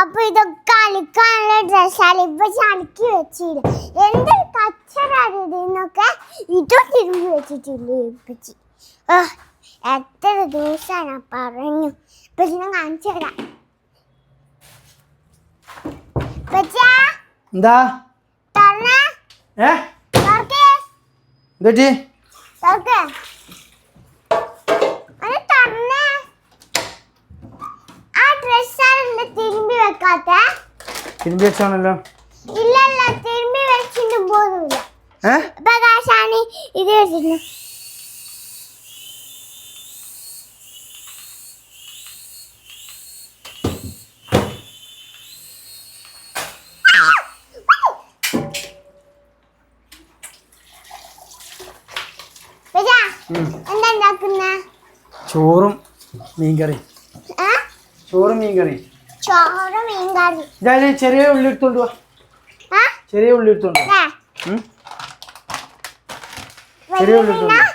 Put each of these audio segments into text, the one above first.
അപ്പൊ ഇതൊക്കെ അലിക്കാനുള്ള ഡ്രസ്സാണ് ഇപ്പൊ ചളിക്ക് വെച്ചില്ല. എന്തൊരു കച്ചറൊക്കെ ഇതും തിരുമ്പി വെച്ചിട്ടില്ലേ ഇപ്പച്ചി. എത്ര ദിവസം ഞാൻ പറഞ്ഞു. ഇപ്പൊ ഞാൻ കാണിച്ചു തരാം. എന്താ തിരുമ്പി വെക്കാത്ത തിരുമ്പി വെച്ചാണല്ലോ. ഇല്ലല്ല തിരുമ്പി വെച്ചിട്ട് പോകുന്നില്ല. പ്രകാശാണ് ഇത് വെച്ചിരുന്നു. ചോറും മീൻകറി. ചോറും മീൻകറി. ചെറിയ ഉള്ളി എടുത്തോണ്ട് പോവാ. ചെറിയ ഉള്ളി എടുത്തോണ്ട് ചെറിയ ഉള്ളി എടുത്തോണ്ട്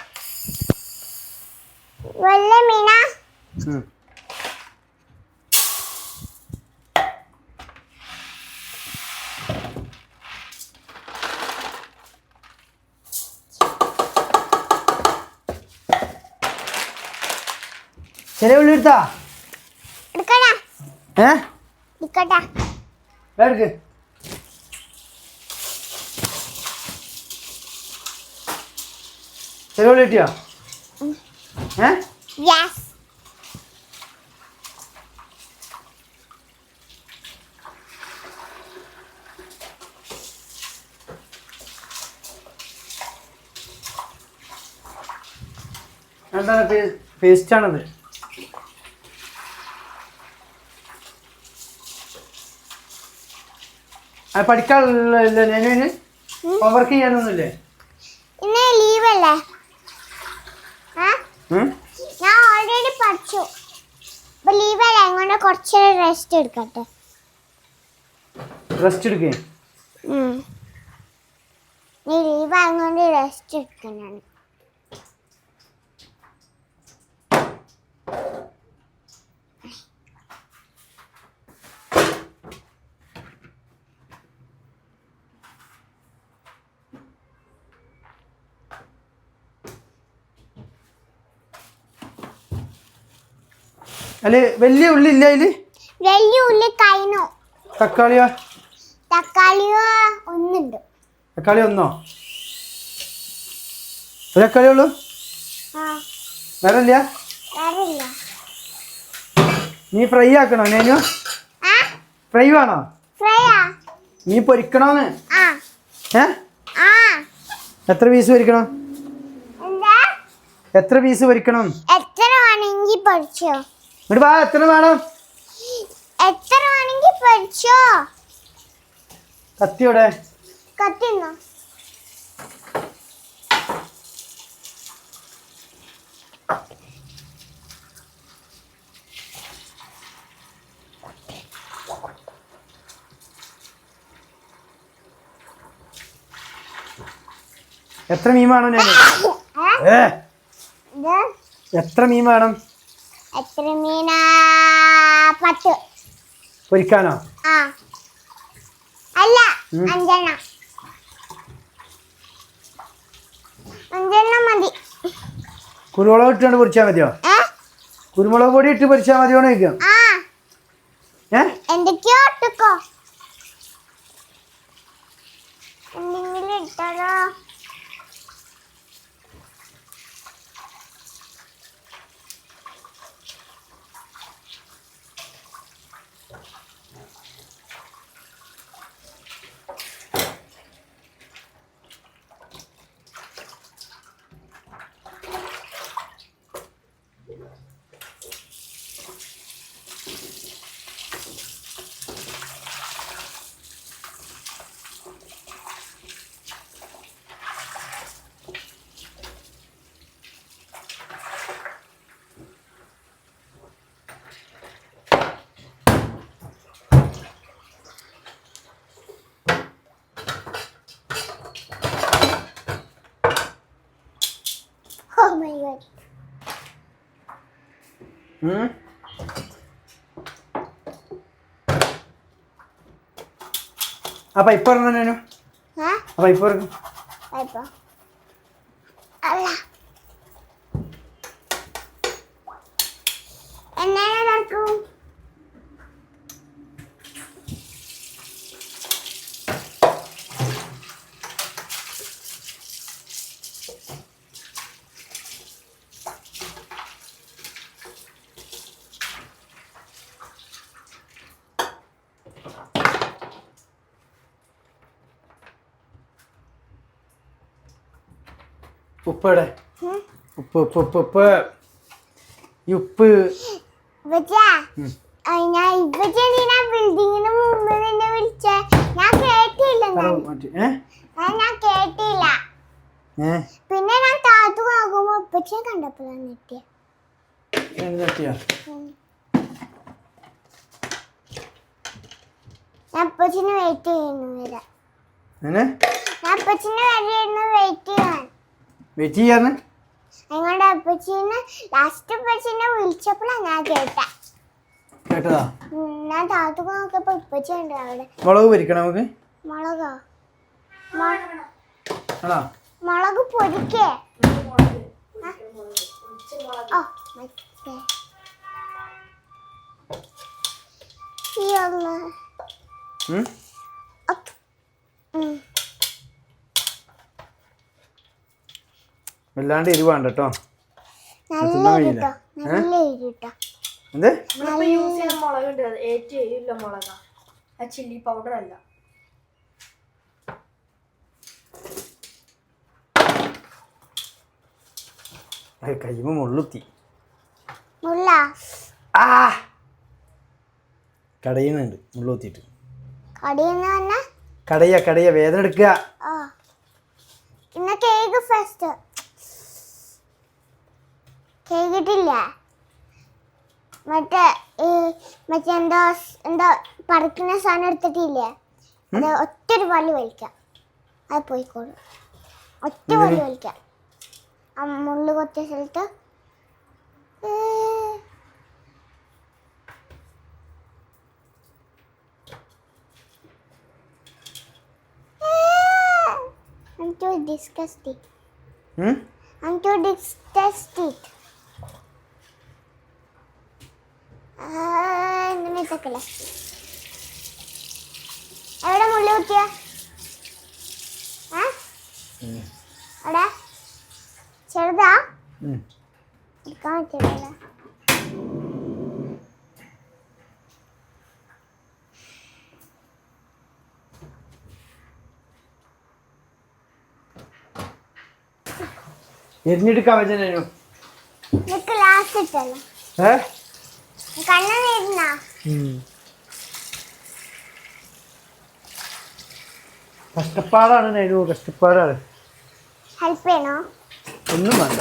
ചെറിയ ഉള്ളി എടുത്താ എടുക്ക്. ചെറിയ ഉള്ളി കിട്ടിയോ? എന്താണ് പേസ്റ്റാണത്? പഠിക്കാനില്ല. ഞാന് ഹോംവർക്ക് ചെയ്യാനൊന്നുമില്ലേ? ലീവല്ലേ? ഞാൻ ഓൾറെഡി പഠിച്ചു. ലീവല്ലേ, അങ്ങോട്ട് കുറച്ച് റെസ്റ്റ് എടുക്കട്ടെ. റെസ്റ്റ് എടുക്കേ? നീ ലീവ് ആയതുകൊണ്ട് റെസ്റ്റ് എടുക്കണം. അല്ലെ വലിയ ഉള്ളി ഇല്ല അതില്? വലിയ ഉള്ളി കഴിഞ്ഞു. തക്കാളിയോ? തക്കാളിയോ ഒന്നുണ്ട്. തക്കാളി ഒന്നോ? ഒരു തക്കാളി ഉള്ളൂ? വേറെ ഇല്ല? നീ ഫ്രൈ ആക്കണോ? ഞാനോ ഫ്രൈ വേണോ? നീ പൊരിക്കണോന്ന്? എത്ര പീസ് പൊരിക്കണം? എത്ര പീസ് പൊരിക്കണം? എത്ര വേണമെങ്കിൽ പൊരിച്ചോ. എത്ര വേണം? എത്ര വേണമെങ്കിൽ പൊരിച്ചോ. കത്തിയോടെ? കത്തിന്നോ? എത്ര മീൻ വേണം? ഞാൻ എത്ര മീൻ വേണം? എത്ര മീനാ? 10 പൊരിക്കാനോ? അല്ല 5 മതി. കുരുമുളക് ഇട്ടുകൊണ്ട് പൊരിച്ചാൽ മതിയോ? കുരുമുളക് പൊടി ഇട്ട് പൊരിച്ചാൽ മതിയോ ചോദിക്കാം. എന്തൊക്കെയോ ഇട്ടോ എന്തെങ്കിലും ഇട്ടോ. Oh my god. ആ പൈപ്പ് പറഞ്ഞു. ഏ ആ പൈപ്പ് പറഞ്ഞു. പൈപ്പോ അല്ല എങ്ങനെ നടക്കും? ഉപ്പ് എവിടെ? ഉപ്പ് ഉപ്പ് ഉപ്പ് ഉപ്പ് ഈ ഉപ്പ് ഞാൻ ഇവച്ചെന്തിനാ ബിൽഡിങ്ങിന് മുമ്പ് നിന്നെ വിളിച്ചേ? ഞാൻ കേട്ടില്ല. ഞാൻ കേട്ടില്ല. പിന്നെ ഞാൻ താത്തു നോക്കുമ്പോ ഉപ്പച്ചെ കണ്ടപ്പോഴാണ് നെറ്റിയ. ഞാൻ ഉപ്പച്ചിന് വെയിറ്റ് ചെയ്യുന്നു വരാം. ഞാൻ ഉപ്പച്ചിന് വരെയായിരുന്നു വെയിറ്റ് ചെയ്യാൻ. അതുകൊണ്ട് അപ്പച്ചീനെ ലാസ്റ്റ് ഉപ്പച്ചീനെ വിളിച്ചപ്പോഴാണ് ഞാൻ കേട്ടതാ. ഞാൻ താത്തു നോക്കിയപ്പോ ഉപ്പച്ചി ഉണ്ട് അവിടെ. മുളക് പൊരിക്കണം നമുക്ക്. മുളകോ? മുളക് പൊരിക്കേ? ഓ വല്ലാണ്ട് എരിവാണ്ട് കേട്ടോ. നല്ല എരിട്ടോ. എന്ത് യൂസ് ചെയ്യുന്ന മുളകുണ്ട്, ഏറ്റവും എരിയുള്ള മുളകാ, ചില്ലി പൗഡർ അല്ല. കയ്യുമ്പോ മുള്ളുത്തി. കടയുന്നുണ്ട് മുള്ളുത്തിട്ട്. കടയ വേദന എടുക്കുക. കേക്ക് ഫസ്റ്റ് കേക്കിട്ടില്ല. മറ്റേ എന്താ പറിക്കുന്ന സാധനം എടുത്തിട്ടില്ലേ, അത് ഒറ്റൊരു പല്ല് വലിക്കാം. അത് പോയിക്കോളും. ഒറ്റ പല്ല് വലിക്കാം. ആ മുള്ളു കൊത്തിയ സ്ഥലത്ത് I'm too disgusted. I'm too disgusted. എവിടെ മുള്ള കുത്തിയ? അവിടെ ചെറുതാ എടുക്കാൻ പറ്റില്ല. എരിഞ്ഞെടുക്കാൻ പറ്റുന്ന ലാസ്റ്റ് ഇട്ടല്ലോ. കണ്ണുനീരുന്നാ കഷ്ടപ്പാടാണ് നൈനു, കഷ്ടപ്പാടാണ്. ഹെൽപ്പ് ചെയ്യണോ? ഒന്നും വേണ്ട.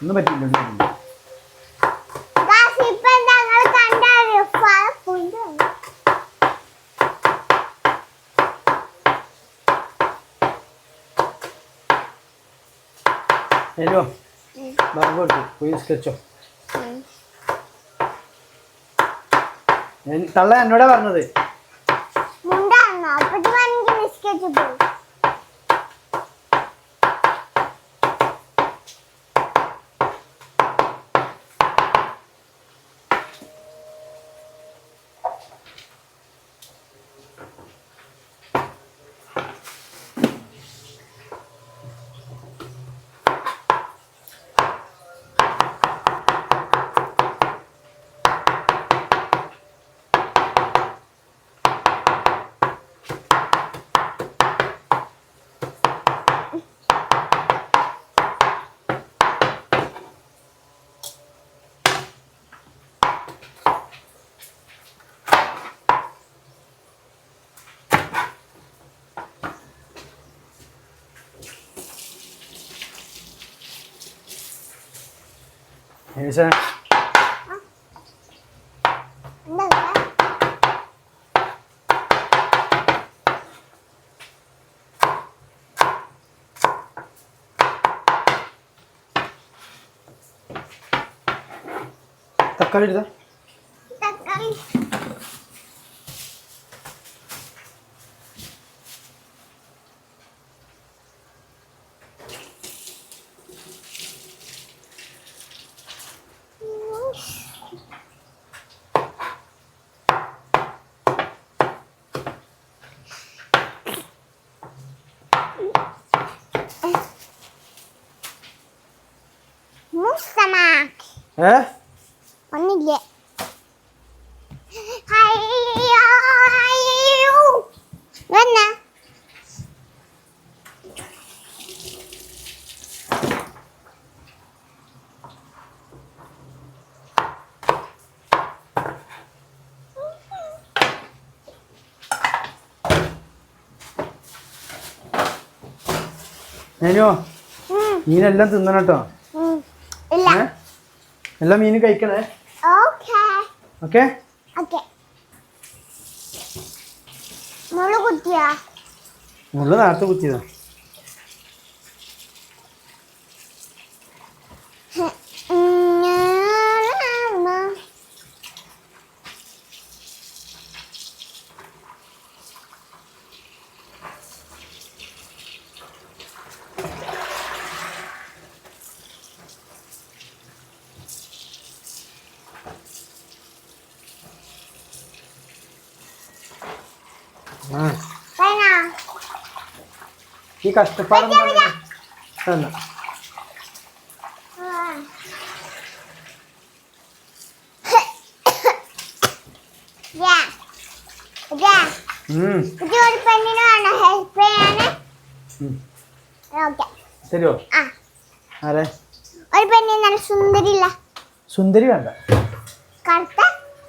ഒന്നും പറ്റില്ല. തള്ള എന്നോടാ പറഞ്ഞത്. തക്കാളി എടുത്താ തക്കാളി മുസ്തമാക്ക് ഒന്നില്ലേ അയ്യോ വന്ന ഞാനോ മീനെല്ലാം തിന്നണം കേട്ടോ ഇല്ല എല്ലാം മീനും കഴിക്കണേ ഓക്കേ ഓക്കെ ഓക്കേ മുളക് കുത്തിയാ മുള്ള നേരത്തെ കുത്തിയതാ ഈ കഷ്ടപ്പാടൊന്നും അല്ല ഒരു പെണ്ണിനാണ് ഹെൽപ്പ് ചെയ്യാന് ഓക്കെ തരുമോ ആരെ ഒരു പെണ്ണിന് നല്ല സുന്ദരില്ല സുന്ദരി വേണ്ട കറുത്ത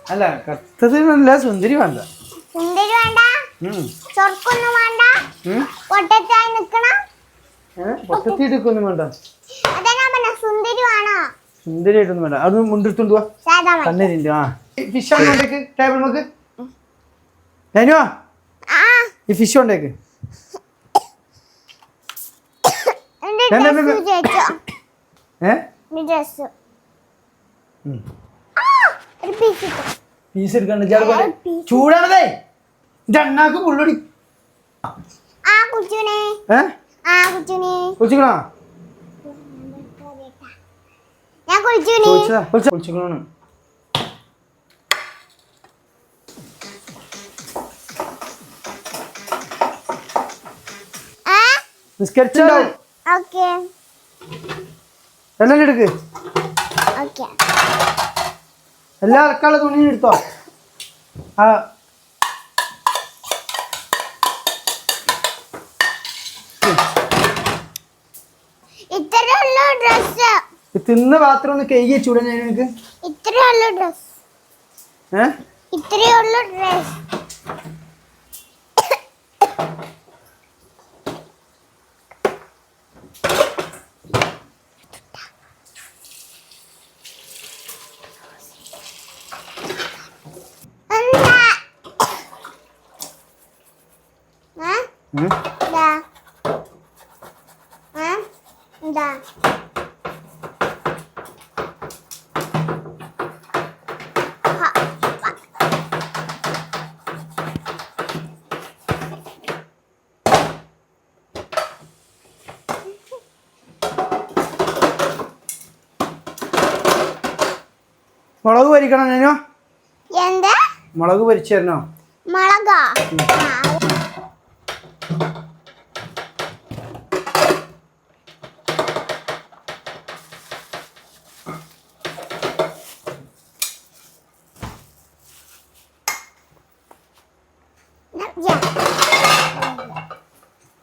അല്ല കറുത്തത് വേണ്ട സുന്ദരി വേണ്ട സുന്ദരി വേണ്ട ചൊർക്കൊന്നും വേണ്ട പൊട്ടത്തായി നിക്കണം പൊട്ടത്തി എടുക്കൊന്നും വേണ്ട അതെന്നാ പറഞ്ഞ സുന്ദരി വേണോ സുന്ദരിയായിട്ടൊന്നും വേണ്ട അതൊന്നും മുണ്ടെടുത്തോണ്ട് പോവാ സാധാ മതി. കണ്ണേരിന്റെ ഫിഷ് കൊണ്ടേക്ക് ടേബിൾ നമുക്ക് ഞാനോ ആ ഈ ഫിഷ് കൊണ്ടേക്ക് എന്റെ ഞാൻ ഡ്രസ് ഞാൻ- ചേച്ചോ എന്റെ ഡ്രസ് ഒരു പീസ് കിട്ടും പീസ് എടുക്കണ്ട ചൂടാണതേ എണ്ണാക്ക് പുള്ളടി ആ കുച്ചുനെ ആ കുച്ചുനെ കുളിച്ചിക്കണോ ഞാൻ കുളിച്ചുനെ കുളിച്ചിക്കണോ ആ നിസ്കരിച്ചുണ്ടാവും ഓക്കെ എല്ലാം എടുക്ക് ഓക്കെ എല്ലാ അലക്കാനുള്ള തുണി എടുത്തോ ആ ഇത്രയുള്ള ഡ്രസ് തിന്ന പാത്രം ഒന്ന് കഴുകി ചൂടാ ഞാൻ എനിക്ക് ഇത്രയുള്ള ഡ്രസ് ഇത്രയുള്ള ഡ്രസ് എന്താ മുളക് പൊരിക്കണം ഞാനോ എന്താ മുളക് പൊരിച്ചു തരണോ മുളകാ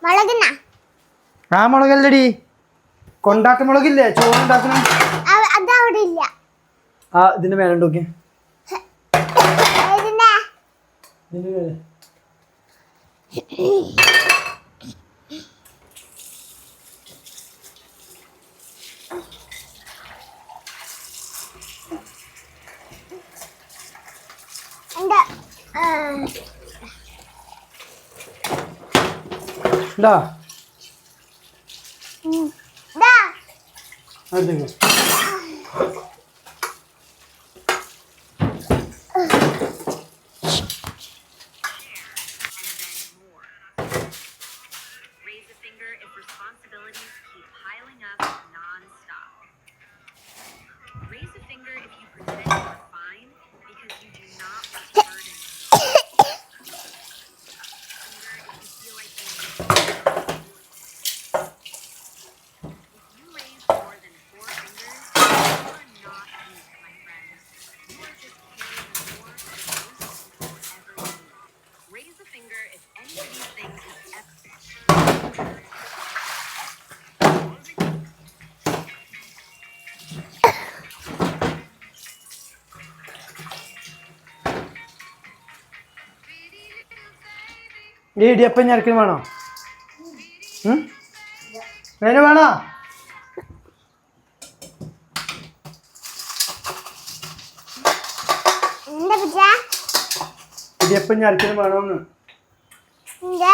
മുളകിനാ ആ മുളകല്ലടി കൊണ്ടാട്ട മുളകില്ലേ ചോറുണ്ടാക്കണം അതവിടെ ഇല്ല ആ ഇതിന്റെ മേലെ നോക്കിയേ ഇതിന്റെ ഇതിന്റെ മേലെ എന്താ ഉണ്ടാ ദാ അടുത്തേക്ക് ഈ ഇടിയപ്പം ഞരക്കലും വേണോ? വേണോ വേണോ? എന്താ പൂജ? ഇടിയപ്പം ഞരക്കലും വേണോന്ന്. എന്താ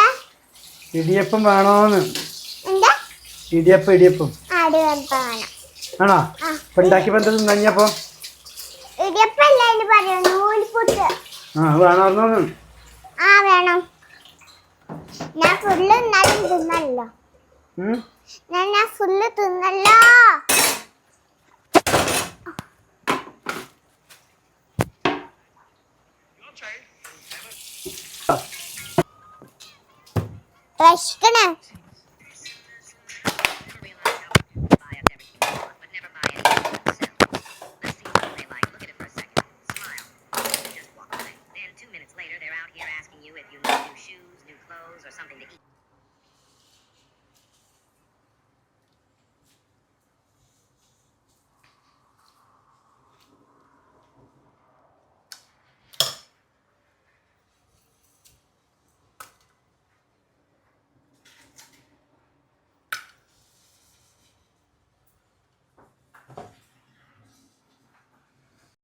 ഇടിയപ്പം വേണോന്ന്. എന്താ ഇടിയപ്പം ഇടിയപ്പം അടിയപ്പം വേണം. ആണോ? ഇപ്പൊ ഉണ്ടാക്കിയപ്പോ എന്താ തിന്നപ്പോ? ഇടിയപ്പല്ല പറയൂ, നൂൽപുട്ട്. വേണോന്ന്. വേണം. ഞാൻ ഫുള്ള് എന്നാലും തിന്നല്ലോ. ഞാൻ ഫുള്ള് തിന്നല്ലോ. വിശക്കണേ.